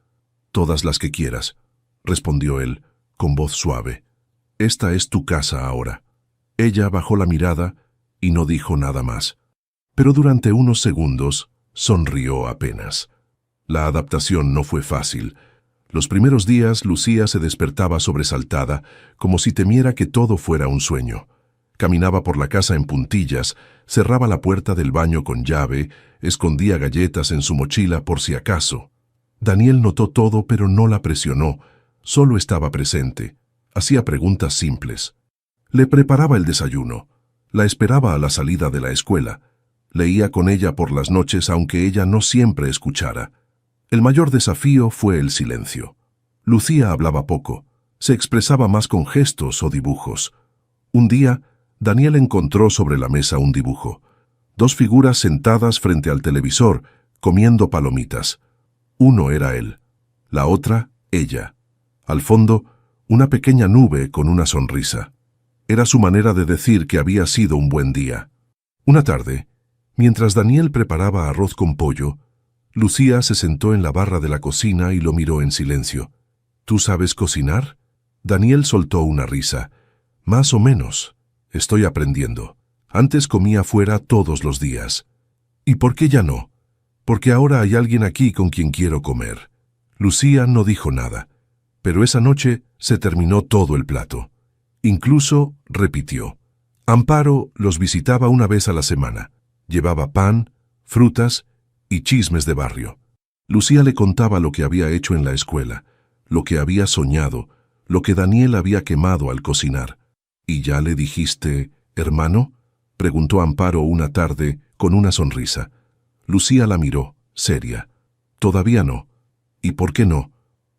Todas las que quieras, respondió él, con voz suave. Esta es tu casa ahora. Ella bajó la mirada y no dijo nada más. Pero durante unos segundos sonrió apenas. La adaptación no fue fácil. Los primeros días Lucía se despertaba sobresaltada, como si temiera que todo fuera un sueño. Caminaba por la casa en puntillas, cerraba la puerta del baño con llave, escondía galletas en su mochila por si acaso. Daniel notó todo, pero no la presionó, solo estaba presente. Hacía preguntas simples. Le preparaba el desayuno, la esperaba a la salida de la escuela, leía con ella por las noches aunque ella no siempre escuchara. El mayor desafío fue el silencio. Lucía hablaba poco, se expresaba más con gestos o dibujos. Un día, Daniel encontró sobre la mesa un dibujo. Dos figuras sentadas frente al televisor, comiendo palomitas. Uno era él, la otra, ella. Al fondo, una pequeña nube con una sonrisa. Era su manera de decir que había sido un buen día. Una tarde, mientras Daniel preparaba arroz con pollo, Lucía se sentó en la barra de la cocina y lo miró en silencio. ¿Tú sabes cocinar? Daniel soltó una risa. Más o menos. Estoy aprendiendo. Antes comía fuera todos los días. ¿Y por qué ya no? Porque ahora hay alguien aquí con quien quiero comer. Lucía no dijo nada, pero esa noche se terminó todo el plato. Incluso repitió. Amparo los visitaba una vez a la semana. Llevaba pan, frutas y chismes de barrio. Lucía le contaba lo que había hecho en la escuela, lo que había soñado, lo que Daniel había quemado al cocinar. ¿Y ya le dijiste, hermano? Preguntó Amparo una tarde con una sonrisa. Lucía la miró, seria. Todavía no. ¿Y por qué no?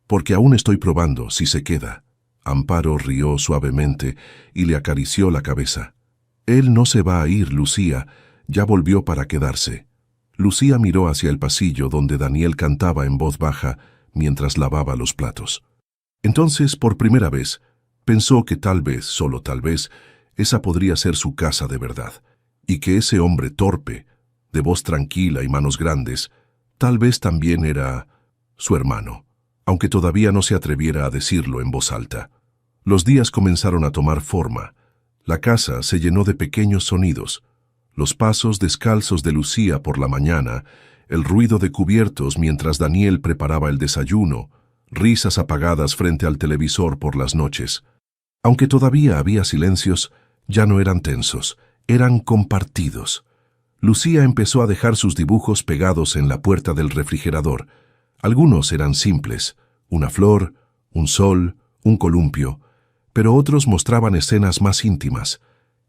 Porque aún estoy probando si se queda. Amparo rió suavemente y le acarició la cabeza. Él no se va a ir, Lucía, ya volvió para quedarse. Lucía miró hacia el pasillo donde Daniel cantaba en voz baja mientras lavaba los platos. Entonces, por primera vez, pensó que tal vez, solo tal vez, esa podría ser su casa de verdad, y que ese hombre torpe, de voz tranquila y manos grandes, tal vez también era su hermano, aunque todavía no se atreviera a decirlo en voz alta. Los días comenzaron a tomar forma. La casa se llenó de pequeños sonidos, los pasos descalzos de Lucía por la mañana, el ruido de cubiertos mientras Daniel preparaba el desayuno, risas apagadas frente al televisor por las noches. Aunque todavía había silencios, ya no eran tensos, eran compartidos. Lucía empezó a dejar sus dibujos pegados en la puerta del refrigerador. Algunos eran simples, una flor, un sol, un columpio, pero otros mostraban escenas más íntimas.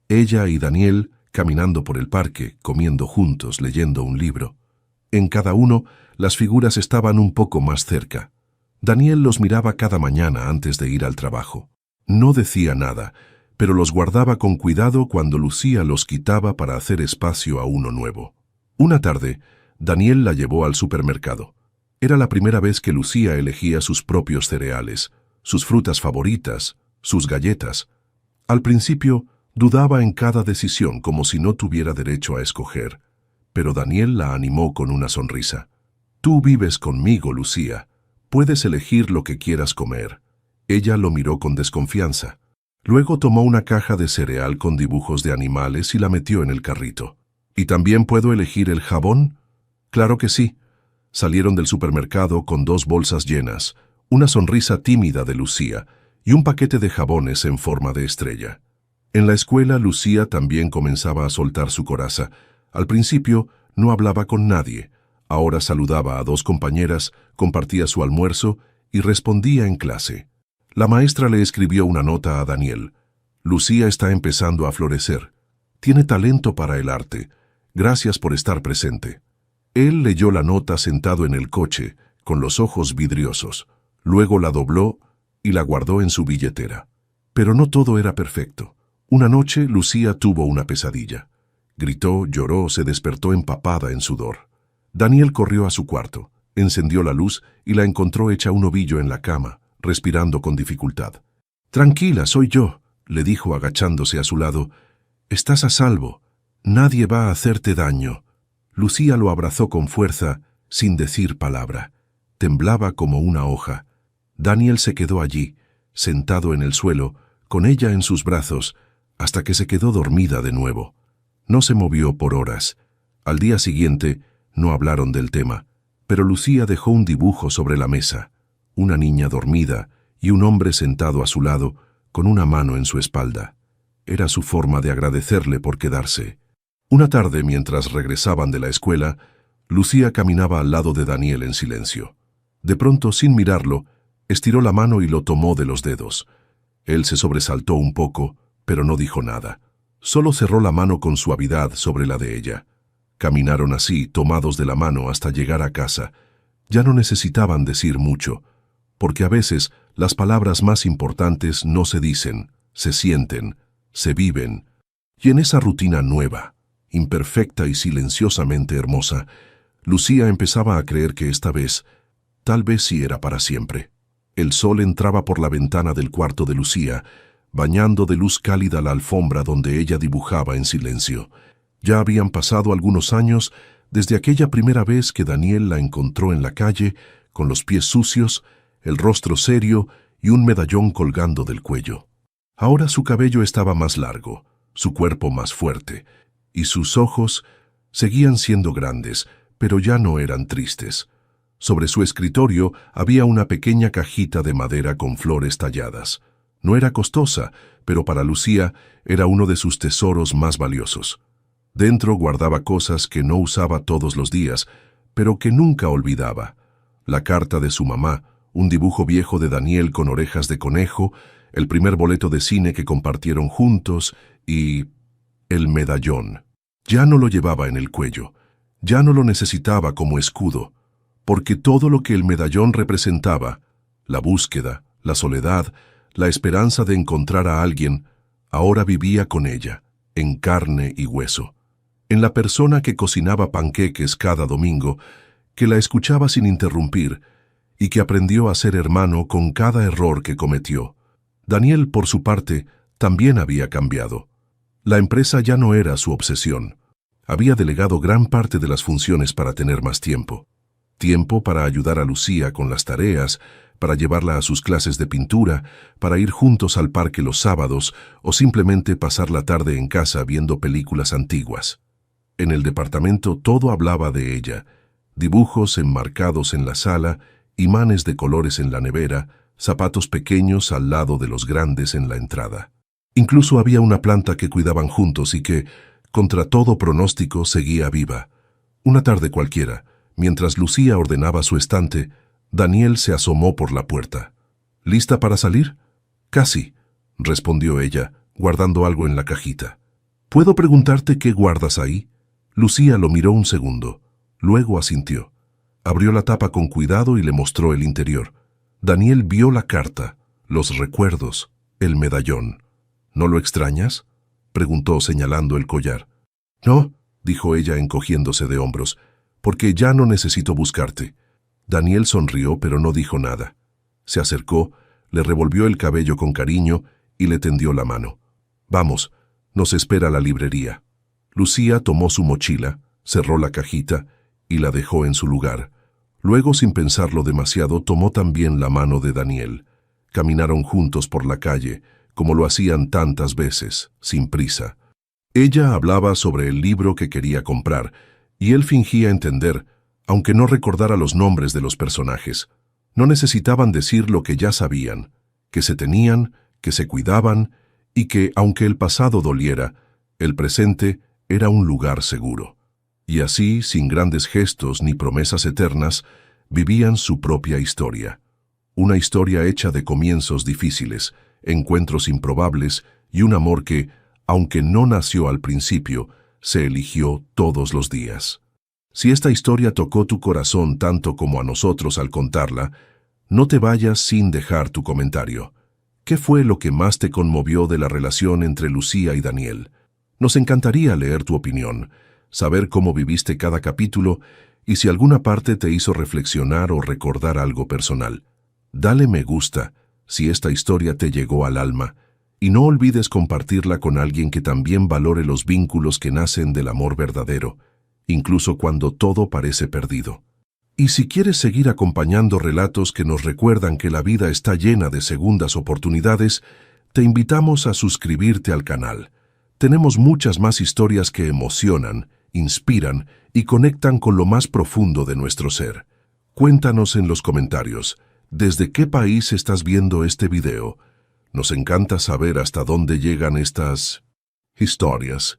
Ella y Daniel caminando por el parque, comiendo juntos, leyendo un libro. En cada uno, las figuras estaban un poco más cerca. Daniel los miraba cada mañana antes de ir al trabajo. No decía nada, pero los guardaba con cuidado cuando Lucía los quitaba para hacer espacio a uno nuevo. Una tarde, Daniel la llevó al supermercado. Era la primera vez que Lucía elegía sus propios cereales, sus frutas favoritas, sus galletas. Al principio, dudaba en cada decisión como si no tuviera derecho a escoger, pero Daniel la animó con una sonrisa. Tú vives conmigo, Lucía. Puedes elegir lo que quieras comer. Ella lo miró con desconfianza. Luego tomó una caja de cereal con dibujos de animales y la metió en el carrito. ¿Y también puedo elegir el jabón? Claro que sí. Salieron del supermercado con 2 bolsas llenas, una sonrisa tímida de Lucía y un paquete de jabones en forma de estrella. En la escuela, Lucía también comenzaba a soltar su coraza. Al principio, no hablaba con nadie. Ahora saludaba a 2 compañeras, compartía su almuerzo y respondía en clase. La maestra le escribió una nota a Daniel. Lucía está empezando a florecer. Tiene talento para el arte. Gracias por estar presente. Él leyó la nota sentado en el coche, con los ojos vidriosos. Luego la dobló y la guardó en su billetera. Pero no todo era perfecto. Una noche, Lucía tuvo una pesadilla. Gritó, lloró, se despertó empapada en sudor. Daniel corrió a su cuarto, encendió la luz y la encontró hecha un ovillo en la cama, respirando con dificultad. «Tranquila, soy yo», le dijo agachándose a su lado. «Estás a salvo. Nadie va a hacerte daño». Lucía lo abrazó con fuerza, sin decir palabra. Temblaba como una hoja. Daniel se quedó allí, sentado en el suelo, con ella en sus brazos, hasta que se quedó dormida de nuevo. No se movió por horas. Al día siguiente, no hablaron del tema, pero Lucía dejó un dibujo sobre la mesa. Una niña dormida y un hombre sentado a su lado, con una mano en su espalda. Era su forma de agradecerle por quedarse. Una tarde, mientras regresaban de la escuela, Lucía caminaba al lado de Daniel en silencio. De pronto, sin mirarlo, estiró la mano y lo tomó de los dedos. Él se sobresaltó un poco, pero no dijo nada. Solo cerró la mano con suavidad sobre la de ella. Caminaron así, tomados de la mano, hasta llegar a casa. Ya no necesitaban decir mucho, porque a veces las palabras más importantes no se dicen, se sienten, se viven. Y en esa rutina nueva, imperfecta y silenciosamente hermosa, Lucía empezaba a creer que esta vez, tal vez sí era para siempre. El sol entraba por la ventana del cuarto de Lucía, bañando de luz cálida la alfombra donde ella dibujaba en silencio. Ya habían pasado algunos años desde aquella primera vez que Daniel la encontró en la calle, con los pies sucios, el rostro serio y un medallón colgando del cuello. Ahora su cabello estaba más largo, su cuerpo más fuerte, y sus ojos seguían siendo grandes, pero ya no eran tristes. Sobre su escritorio había una pequeña cajita de madera con flores talladas. No era costosa, pero para Lucía era uno de sus tesoros más valiosos. Dentro guardaba cosas que no usaba todos los días, pero que nunca olvidaba. La carta de su mamá, un dibujo viejo de Daniel con orejas de conejo, el primer boleto de cine que compartieron juntos y el medallón. Ya no lo llevaba en el cuello, ya no lo necesitaba como escudo, porque todo lo que el medallón representaba, la búsqueda, la soledad, la esperanza de encontrar a alguien, ahora vivía con ella, en carne y hueso, en la persona que cocinaba panqueques cada domingo, que la escuchaba sin interrumpir y que aprendió a ser hermano con cada error que cometió. Daniel, por su parte, también había cambiado. La empresa ya no era su obsesión. Había delegado gran parte de las funciones para tener más tiempo. Tiempo para ayudar a Lucía con las tareas, para llevarla a sus clases de pintura, para ir juntos al parque los sábados o simplemente pasar la tarde en casa viendo películas antiguas. En el departamento todo hablaba de ella. Dibujos enmarcados en la sala, imanes de colores en la nevera, zapatos pequeños al lado de los grandes en la entrada. Incluso había una planta que cuidaban juntos y que, contra todo pronóstico, seguía viva. Una tarde cualquiera, mientras Lucía ordenaba su estante, Daniel se asomó por la puerta. ¿Lista para salir? Casi, respondió ella, guardando algo en la cajita. ¿Puedo preguntarte qué guardas ahí? Lucía lo miró un segundo, luego asintió. Abrió la tapa con cuidado y le mostró el interior. Daniel vio la carta, los recuerdos, el medallón. ¿No lo extrañas?, preguntó señalando el collar. No, dijo ella encogiéndose de hombros, porque ya no necesito buscarte. Daniel sonrió pero no dijo nada. Se acercó, le revolvió el cabello con cariño y le tendió la mano. Vamos, nos espera la librería. Lucía tomó su mochila, cerró la cajita y la dejó en su lugar. Luego, sin pensarlo demasiado, tomó también la mano de Daniel. Caminaron juntos por la calle, como lo hacían tantas veces, sin prisa. Ella hablaba sobre el libro que quería comprar, y él fingía entender, aunque no recordara los nombres de los personajes. No necesitaban decir lo que ya sabían, que se tenían, que se cuidaban, y que, aunque el pasado doliera, el presente era un lugar seguro. Y así, sin grandes gestos ni promesas eternas, vivían su propia historia. Una historia hecha de comienzos difíciles, encuentros improbables y un amor que, aunque no nació al principio, se eligió todos los días. Si esta historia tocó tu corazón tanto como a nosotros al contarla, no te vayas sin dejar tu comentario. ¿Qué fue lo que más te conmovió de la relación entre Lucía y Daniel? Nos encantaría leer tu opinión, saber cómo viviste cada capítulo y si alguna parte te hizo reflexionar o recordar algo personal. Dale me gusta si esta historia te llegó al alma y no olvides compartirla con alguien que también valore los vínculos que nacen del amor verdadero, incluso cuando todo parece perdido. Y si quieres seguir acompañando relatos que nos recuerdan que la vida está llena de segundas oportunidades, te invitamos a suscribirte al canal. Tenemos muchas más historias que emocionan, inspiran y conectan con lo más profundo de nuestro ser. Cuéntanos en los comentarios, ¿desde qué país estás viendo este video? Nos encanta saber hasta dónde llegan estas historias.